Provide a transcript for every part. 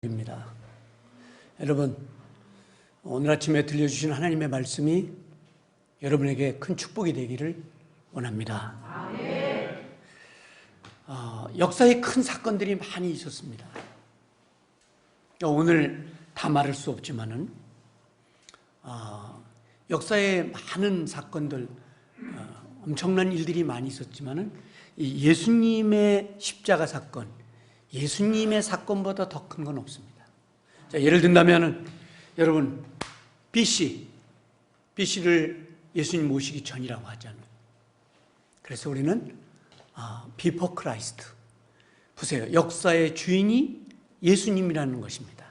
입니다. 여러분, 오늘 아침에 들려주신 하나님의 말씀이 여러분에게 큰 축복이 되기를 원합니다. 역사에 큰 사건들이 많이 있었습니다. 오늘 다 말할 수 없지만은 역사에 많은 사건들, 엄청난 일들이 많이 있었지만은 이 예수님의 십자가 사건, 예수님의 사건보다 더 큰 건 없습니다. 자, 예를 든다면은 여러분 BC를 예수님 오시기 전이라고 하잖아요. 그래서 우리는 Before Christ. 보세요. 역사의 주인이 예수님이라는 것입니다.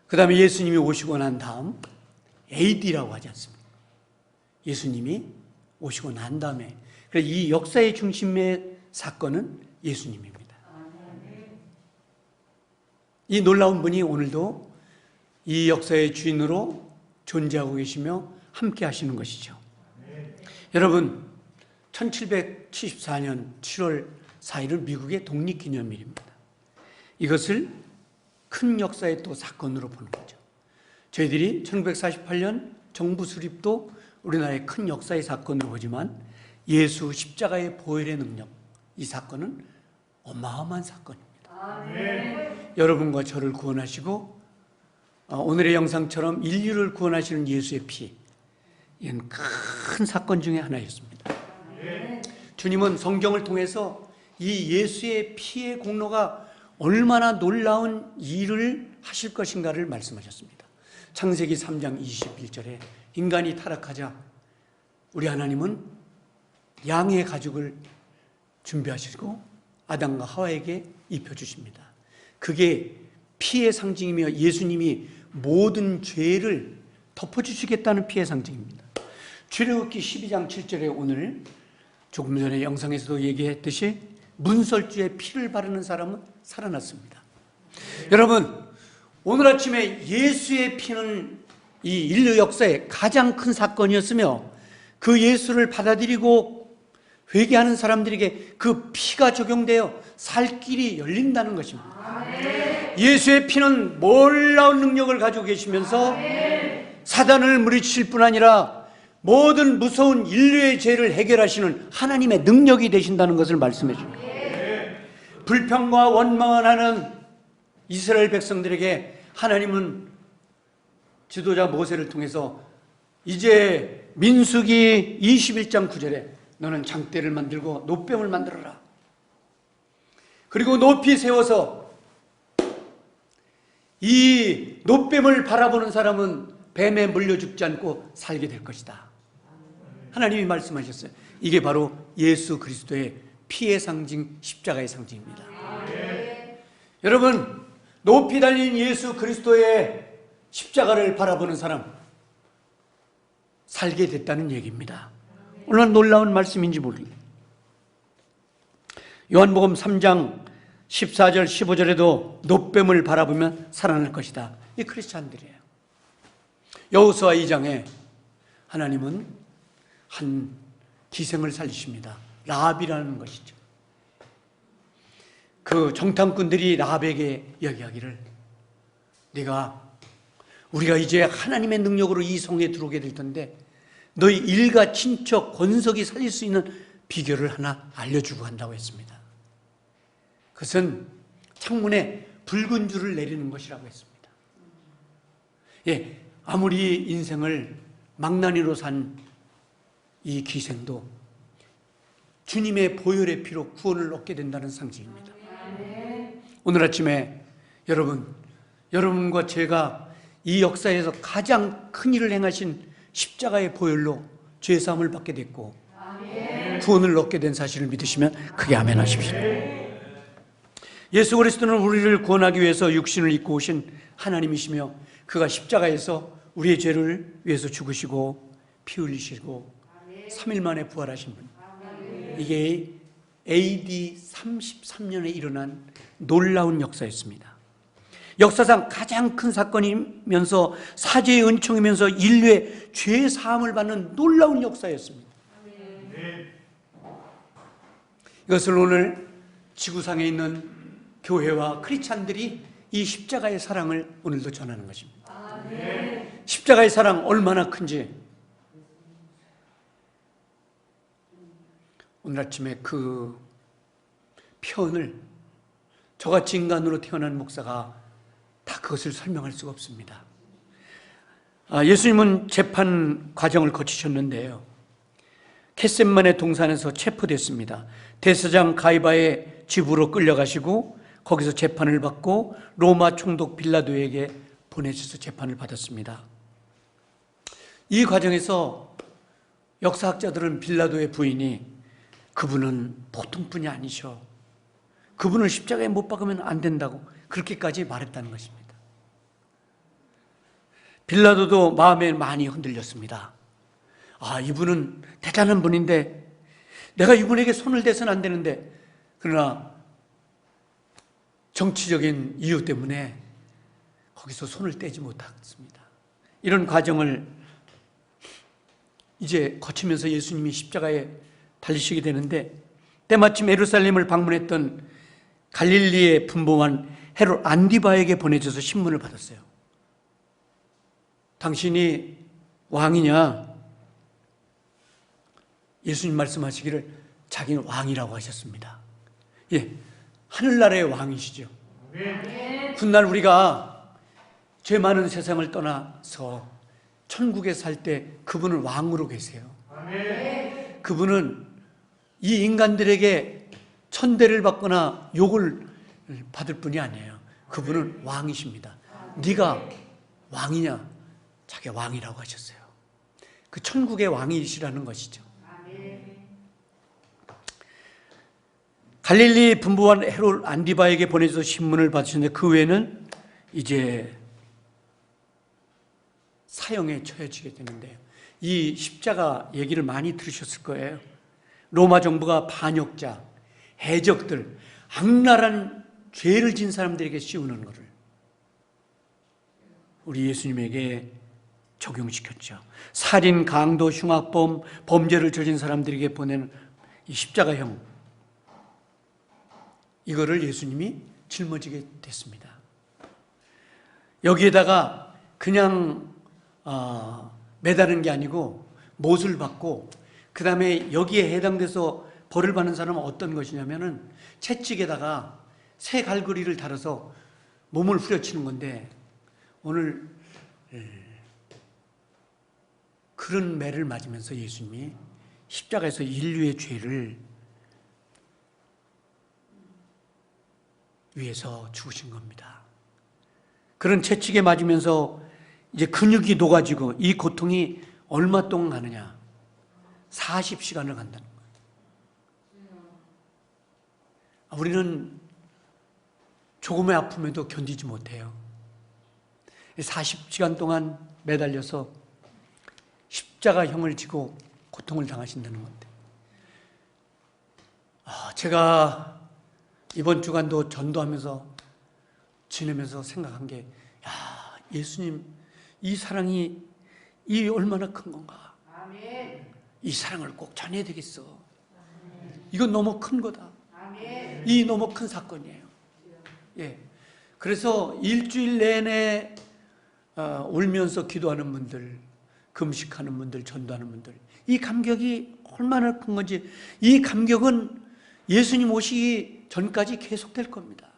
그 다음에 예수님이 오시고 난 다음 AD라고 하지 않습니까? 예수님이 오시고 난 다음에, 그래서 이 역사의 중심의 사건은 예수님입니다. 이 놀라운 분이 오늘도 이 역사의 주인으로 존재하고 계시며 함께 하시는 것이죠. 여러분, 1774년 7월 4일은 미국의 독립기념일입니다. 이것을 큰 역사의 또 사건으로 보는 거죠. 저희들이 1948년 정부 수립도 우리나라의 큰 역사의 사건으로 보지만 예수 십자가의 보혈의 능력, 이 사건은 어마어마한 사건입니다. 여러분과 저를 구원하시고 오늘의 영상처럼 인류를 구원하시는 예수의 피, 이건 큰 사건 중에 하나였습니다. 주님은 성경을 통해서 이 예수의 피의 공로가 얼마나 놀라운 일을 하실 것인가를 말씀하셨습니다. 창세기 3장 21절에 인간이 타락하자 우리 하나님은 양의 가죽을 준비하시고 아담과 하와에게 입혀주십니다. 그게 피의 상징이며 예수님이 모든 죄를 덮어주시겠다는 피의 상징입니다. 출애굽기 12장 7절에 오늘 조금 전에 영상에서도 얘기했듯이 문설주에 피를 바르는 사람은 살아났습니다. 여러분, 오늘 아침에 예수의 피는 이 인류 역사의 가장 큰 사건이었으며 그 예수를 받아들이고 회개하는 사람들에게 그 피가 적용되어 살 길이 열린다는 것입니다. 예수의 피는 놀라운 능력을 가지고 계시면서 사단을 물리칠 뿐 아니라 모든 무서운 인류의 죄를 해결하시는 하나님의 능력이 되신다는 것을 말씀해 줍니다. 불평과 원망을 하는 이스라엘 백성들에게 하나님은 지도자 모세를 통해서 이제 민수기 21장 9절에 너는 장대를 만들고 노뱀을 만들어라. 그리고 높이 세워서 이 노뱀을 바라보는 사람은 뱀에 물려 죽지 않고 살게 될 것이다. 하나님이 말씀하셨어요. 이게 바로 예수 그리스도의 피의 상징, 십자가의 상징입니다. 여러분, 높이 달린 예수 그리스도의 십자가를 바라보는 사람 살게 됐다는 얘기입니다. 얼마나 놀라운 말씀인지 모르겠어요. 요한복음 3장 14절 15절에도 노뱀을 바라보면 살아날 것이다. 이 크리스찬들이에요. 여호수아 2장에 하나님은 한 기생을 살리십니다. 라합이라는 것이죠. 그 정탐꾼들이 라합에게 이야기하기를 우리가 이제 하나님의 능력으로 이 성에 들어오게 될 텐데 너희 일가 친척 권석이 살릴 수 있는 비결을 하나 알려주고 한다고 했습니다. 그것은 창문에 붉은 줄을 내리는 것이라고 했습니다. 아무리 인생을 망나니로 산 이 기생도 주님의 보혈의 피로 구원을 얻게 된다는 상징입니다. 오늘 아침에 여러분과 제가 이 역사에서 가장 큰 일을 행하신 십자가의 보혈로 죄사함을 받게 됐고 구원을 얻게 된 사실을 믿으시면 크게 아멘 하십시오. 예수 그리스도는 우리를 구원하기 위해서 육신을 입고 오신 하나님이시며 그가 십자가에서 우리의 죄를 위해서 죽으시고 피 흘리시고 3일 만에 부활하신 분. 이게 AD 33년에 일어난 놀라운 역사였습니다. 역사상 가장 큰 사건이면서 사죄의 은총이면서 인류의 죄 사함을 받는 놀라운 역사였습니다. 이것을 오늘 지구상에 있는 교회와 크리스찬들이 이 십자가의 사랑을 오늘도 전하는 것입니다. 아멘. 십자가의 사랑 얼마나 큰지 오늘 아침에 그 표현을 저같이 인간으로 태어난 목사가 다 그것을 설명할 수가 없습니다. 예수님은 재판 과정을 거치셨는데요. 겟셋만의 동산에서 체포됐습니다. 대제사장 가이바의 집으로 끌려가시고 거기서 재판을 받고 로마 총독 빌라도에게 보내셔서 재판을 받았습니다. 이 과정에서 역사학자들은 빌라도의 부인이 그분은 보통 분이 아니셔, 그분을 십자가에 못 박으면 안 된다고 그렇게까지 말했다는 것입니다. 빌라도도 마음에 많이 흔들렸습니다. 이분은 대단한 분인데 내가 이분에게 손을 대서는 안 되는데, 그러나 정치적인 이유 때문에 거기서 손을 떼지 못했습니다. 이런 과정을 이제 거치면서 예수님이 십자가에 달리시게 되는데, 때마침 예루살렘을 방문했던 갈릴리의 분봉한 헤롯 안디바에게 보내져서 신문을 받았어요. 당신이 왕이냐? 예수님 말씀하시기를 자기는 왕이라고 하셨습니다. 하늘나라의 왕이시죠. 훗날 우리가 죄 많은 세상을 떠나서 천국에 살 때 그분은 왕으로 계세요. 그분은 이 인간들에게 천대를 받거나 욕을 받을 분이 아니에요. 그분은 왕이십니다. 네가 왕이냐? 자기가 왕이라고 하셨어요. 그 천국의 왕이시라는 것이죠. 갈릴리 분부한 헤롯 안디바에게 보내서 신문을 받으셨는데, 그 외에는 이제 사형에 처해지게 되는데요. 이 십자가 얘기를 많이 들으셨을 거예요. 로마 정부가 반역자, 해적들, 악랄한 죄를 진 사람들에게 씌우는 것을 우리 예수님에게 적용시켰죠. 살인, 강도, 흉악범, 범죄를 저진 사람들에게 보내는 이 십자가형, 이거를 예수님이 짊어지게 됐습니다. 여기에다가 그냥 매다는 게 아니고 못을 받고, 그 다음에 여기에 해당돼서 벌을 받는 사람은 어떤 것이냐면은 채찍에다가 새 갈고리를 달아서 몸을 후려치는 건데, 오늘 그런 매를 맞으면서 예수님이 십자가에서 인류의 죄를 위해서 죽으신 겁니다. 그런 채찍에 맞으면서 이제 근육이 녹아지고 이 고통이 얼마 동안 가느냐? 40시간을 간다는 거예요. 우리는 조금의 아픔에도 견디지 못해요. 40시간 동안 매달려서 십자가형을 지고 고통을 당하신다는 건데, 제가 이번 주간도 전도하면서 지내면서 생각한 게, 예수님 이 사랑이 이 얼마나 큰 건가. 이 사랑을 꼭 전해야 되겠어. 이건 너무 큰 거다. 이 너무 큰 사건이에요. 그래서 일주일 내내 울면서 기도하는 분들, 금식하는 분들, 전도하는 분들, 이 감격이 얼마나 큰 건지, 이 감격은 예수님 오시기 전까지 계속될 겁니다.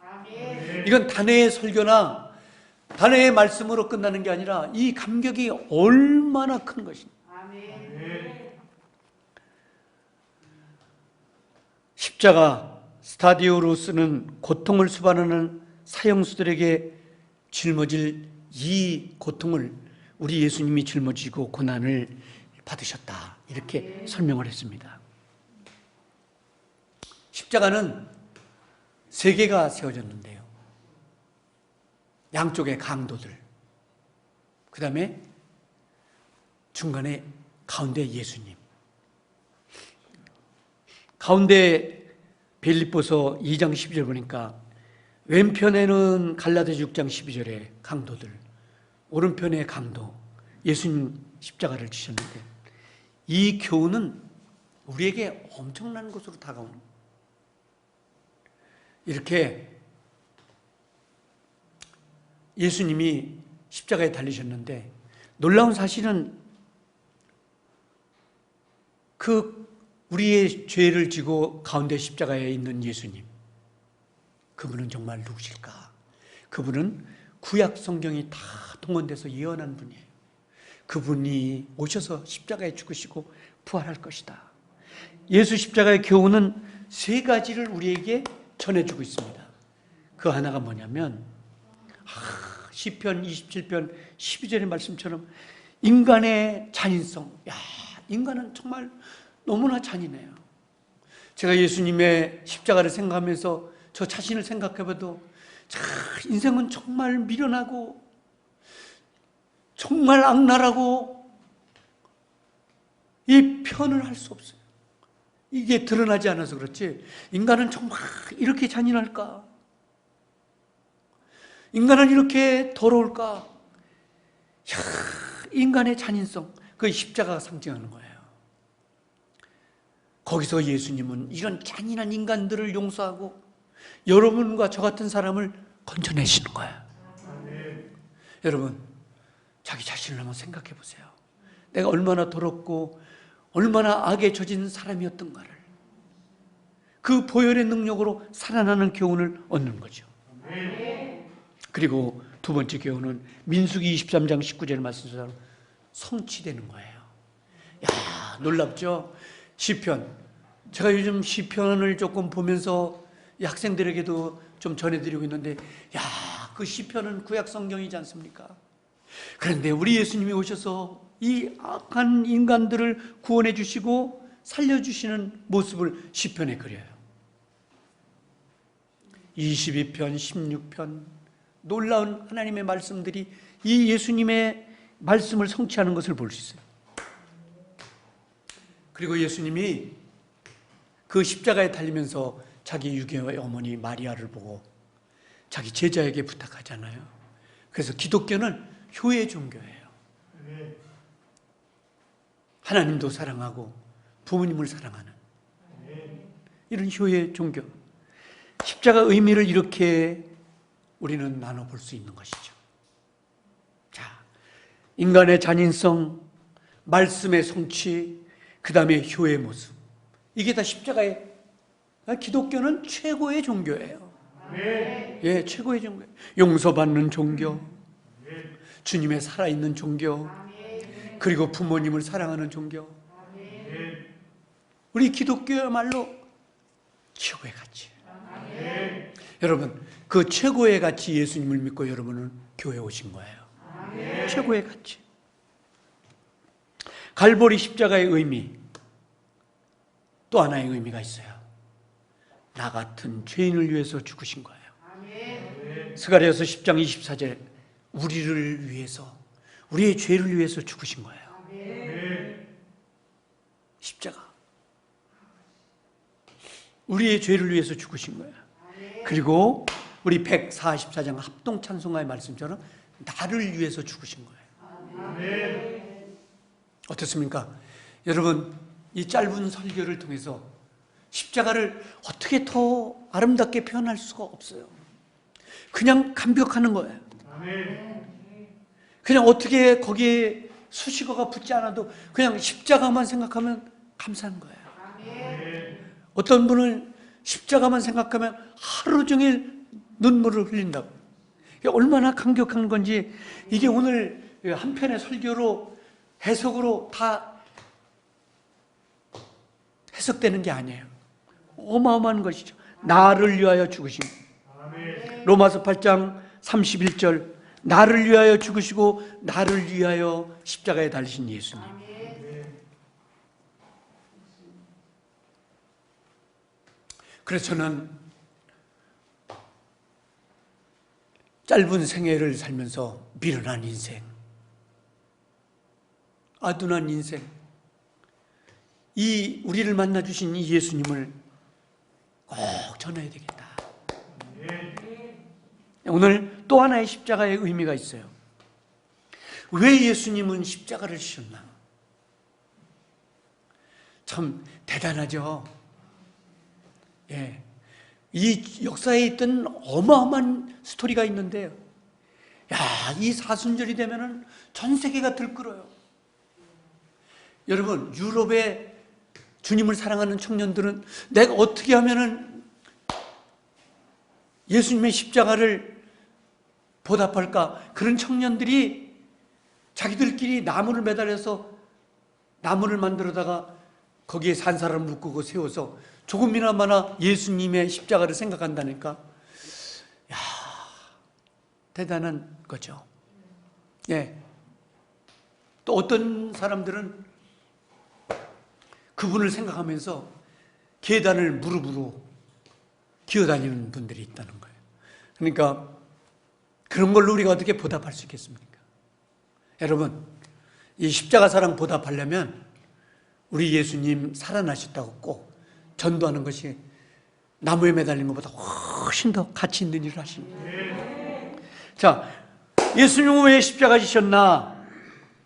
이건 단회의 설교나 단회의 말씀으로 끝나는 게 아니라 이 감격이 얼마나 큰 것입니다. 십자가 스타디오로스는 고통을 수반하는 사형수들에게 짊어질 이 고통을 우리 예수님이 짊어지고 고난을 받으셨다, 이렇게 설명을 했습니다. 십자가는 세 개가 세워졌는데요. 양쪽에 강도들, 그 다음에 중간에 가운데 예수님. 가운데 빌립보서 2장 12절 보니까 왼편에는 갈라디아서 6장 12절에 강도들, 오른편에 강도, 예수님 십자가를 지셨는데, 이 교훈은 우리에게 엄청난 것으로 다가오는 거예요. 이렇게 예수님이 십자가에 달리셨는데 놀라운 사실은 그 우리의 죄를 지고 가운데 십자가에 있는 예수님, 그분은 정말 누구실까? 그분은 구약 성경이 다 동원돼서 예언한 분이에요. 그분이 오셔서 십자가에 죽으시고 부활할 것이다. 예수 십자가의 교훈은 세 가지를 우리에게 전해주고 있습니다. 그 하나가 뭐냐면 시편 27편 12절의 말씀처럼 인간의 잔인성. 인간은 정말 너무나 잔인해요. 제가 예수님의 십자가를 생각하면서 저 자신을 생각해봐도 인생은 정말 미련하고 정말 악랄하고 이 편을 할 수 없어요. 이게 드러나지 않아서 그렇지 인간은 정말 이렇게 잔인할까? 인간은 이렇게 더러울까? 인간의 잔인성, 그 십자가가 상징하는 거예요. 거기서 예수님은 이런 잔인한 인간들을 용서하고 여러분과 저 같은 사람을 건져내시는 거예요. 여러분, 자기 자신을 한번 생각해 보세요. 내가 얼마나 더럽고 얼마나 악에 젖은 사람이었던가를, 그 보혈의 능력으로 살아나는 교훈을 얻는 거죠. 그리고 두 번째 교훈은 민수기 23장 19절 말씀처럼 성취되는 거예요. 놀랍죠? 시편. 제가 요즘 시편을 조금 보면서 학생들에게도 좀 전해드리고 있는데, 그 시편은 구약 성경이지 않습니까? 그런데 우리 예수님이 오셔서 이 악한 인간들을 구원해 주시고 살려주시는 모습을 시편에 그려요. 22편, 16편 놀라운 하나님의 말씀들이 이 예수님의 말씀을 성취하는 것을 볼 수 있어요. 그리고 예수님이 그 십자가에 달리면서 자기 유괴의 어머니 마리아를 보고 자기 제자에게 부탁하잖아요. 그래서 기독교는 효의 종교예요. 하나님도 사랑하고 부모님을 사랑하는 이런 효의 종교. 십자가 의미를 이렇게 우리는 나눠볼 수 있는 것이죠. 자, 인간의 잔인성, 말씀의 성취, 그 다음에 효의 모습. 이게 다 십자가의, 기독교는 최고의 종교예요. 예, 최고의 종교예요. 용서받는 종교, 주님의 살아있는 종교, 그리고 부모님을 사랑하는 종교. 우리 기독교야말로 최고의 가치. 여러분, 그 최고의 가치 예수님을 믿고 여러분은 교회에 오신 거예요. 최고의 가치. 갈보리 십자가의 의미, 또 하나의 의미가 있어요. 나 같은 죄인을 위해서 죽으신 거예요. 스가랴서 10장 24절, 우리를 위해서, 우리의 죄를 위해서 죽으신 거예요. 십자가. 우리의 죄를 위해서 죽으신 거예요. 그리고 우리 144장 합동 찬송가의 말씀처럼 나를 위해서 죽으신 거예요. 어떻습니까? 여러분, 이 짧은 설교를 통해서 십자가를 어떻게 더 아름답게 표현할 수가 없어요. 그냥 감격하는 거예요. 그냥 어떻게 거기에 수식어가 붙지 않아도 그냥 십자가만 생각하면 감사한 거예요. 어떤 분은 십자가만 생각하면 하루 종일 눈물을 흘린다고. 이게 얼마나 감격한 건지, 이게 오늘 한 편의 설교로 해석으로 다 해석되는 게 아니에요. 어마어마한 것이죠. 나를 위하여 죽으심. 로마서 8장 31절, 나를 위하여 죽으시고 나를 위하여 십자가에 달리신 예수님. 그래서 저는 짧은 생애를 살면서 미련한 인생, 아둔한 인생, 이 우리를 만나 주신 이 예수님을 꼭 전해야 되겠다. 오늘 또 하나의 십자가의 의미가 있어요. 왜 예수님은 십자가를 지셨나? 참 대단하죠. 예, 이 역사에 있던 어마어마한 스토리가 있는데요. 이 사순절이 되면은 전 세계가 들끓어요. 여러분, 유럽의 주님을 사랑하는 청년들은 내가 어떻게 하면은 예수님의 십자가를 보답할까? 그런 청년들이 자기들끼리 나무를 매달려서 나무를 만들어다가 거기에 산 사람을 묶고 세워서 조금이나마나 예수님의 십자가를 생각한다니까. 대단한 거죠. 예. 또 어떤 사람들은 그분을 생각하면서 계단을 무릎으로 기어다니는 분들이 있다는 거예요. 그러니까 그런 걸로 우리가 어떻게 보답할 수 있겠습니까? 여러분, 이 십자가 사랑 보답하려면 우리 예수님 살아나셨다고 꼭 전도하는 것이 나무에 매달린 것보다 훨씬 더 가치 있는 일을 하십니다. 자, 예수님은 왜 십자가 지셨나?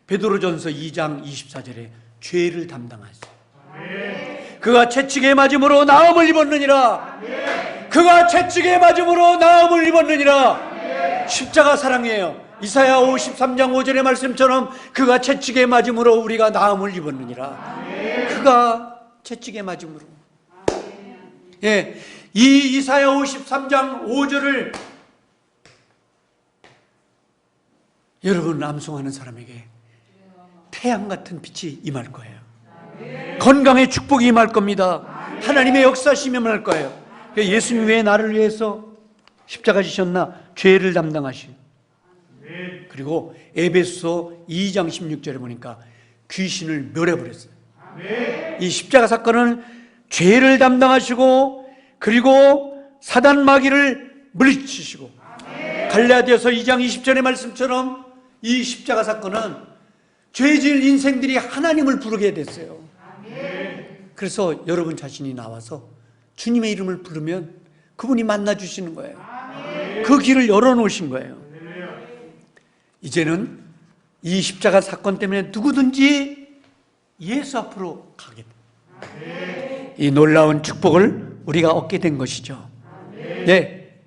베드로전서 2장 24절에 죄를 담당하셨어요. 그가 채찍에 맞음으로 나음을 입었느니라. 그가 채찍에 맞음으로 나음을 입었느니라. 십자가 사랑이에요. 이사야 53장 5절의 말씀처럼 그가 채찍에 맞음으로 우리가 나음을 입었느니라. 그가 채찍에 맞음으로. 예, 이 이사야 53장 5절을 여러분 암송하는 사람에게 태양 같은 빛이 임할 거예요. 건강의 축복이 임할 겁니다. 하나님의 역사심이 임할 거예요. 예수님 왜 나를 위해서 십자가 지셨나? 죄를 담당하신. 그리고 에베소 2장 16절에 보니까 귀신을 멸해버렸어요. 이 십자가 사건은 죄를 담당하시고 그리고 사단 마귀를 물리치시고, 갈라디아서 2장 20절의 말씀처럼 이 십자가 사건은 죄질 인생들이 하나님을 부르게 됐어요. 그래서 여러분 자신이 나와서 주님의 이름을 부르면 그분이 만나주시는 거예요. 그 길을 열어놓으신 거예요. 이제는 이 십자가 사건 때문에 누구든지 예수 앞으로 가게 됩니다. 이 놀라운 축복을 우리가 얻게 된 것이죠. 네.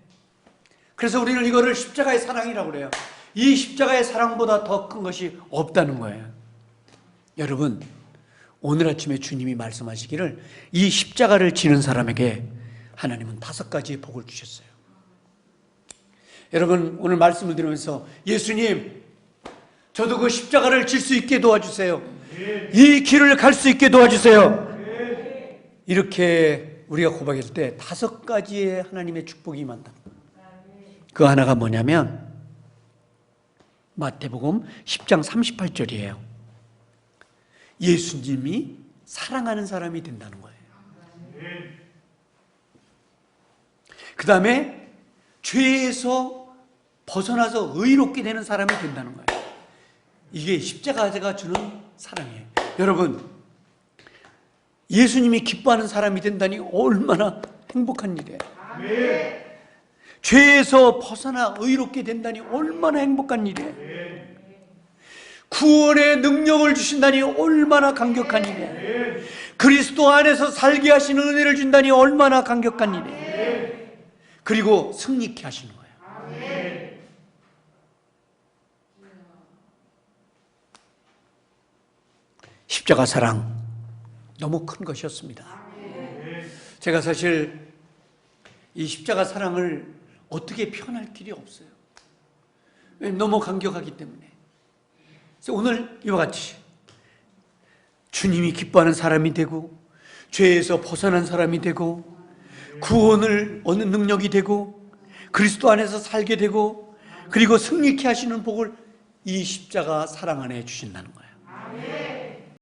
그래서 우리는 이거를 십자가의 사랑이라고 그래요. 이 십자가의 사랑보다 더 큰 것이 없다는 거예요. 여러분, 오늘 아침에 주님이 말씀하시기를 이 십자가를 지는 사람에게 하나님은 5가지의 복을 주셨어요. 여러분, 오늘 말씀을 들으면서 예수님, 저도 그 십자가를 질 수 있게 도와주세요. 이 길을 갈 수 있게 도와주세요. 이렇게 우리가 고백했을 때 5가지의 하나님의 축복이 임한다. 그 하나가 뭐냐면 마태복음 10장 38절이에요. 예수님이 사랑하는 사람이 된다는 거예요. 그 다음에 죄에서 벗어나서 의롭게 되는 사람이 된다는 거예요. 이게 십자가가 주는 사랑이에요. 여러분, 예수님이 기뻐하는 사람이 된다니 얼마나 행복한 일이에요. 죄에서 벗어나 의롭게 된다니 얼마나 행복한 일이에요. 구원의 능력을 주신다니 얼마나 감격한 일이에요. 그리스도 안에서 살게 하시는 은혜를 준다니 얼마나 감격한 일이에요. 그리고 승리케 하시는 거예요. 십자가 사랑 너무 큰 것이었습니다. 제가 사실 이 십자가 사랑을 어떻게 표현할 길이 없어요. 너무 감격하기 때문에. 그래서 오늘 이와 같이 주님이 기뻐하는 사람이 되고 죄에서 벗어난 사람이 되고 구원을 얻는 능력이 되고 그리스도 안에서 살게 되고 그리고 승리케 하시는 복을 이 십자가 사랑 안에 주신다는 거예요.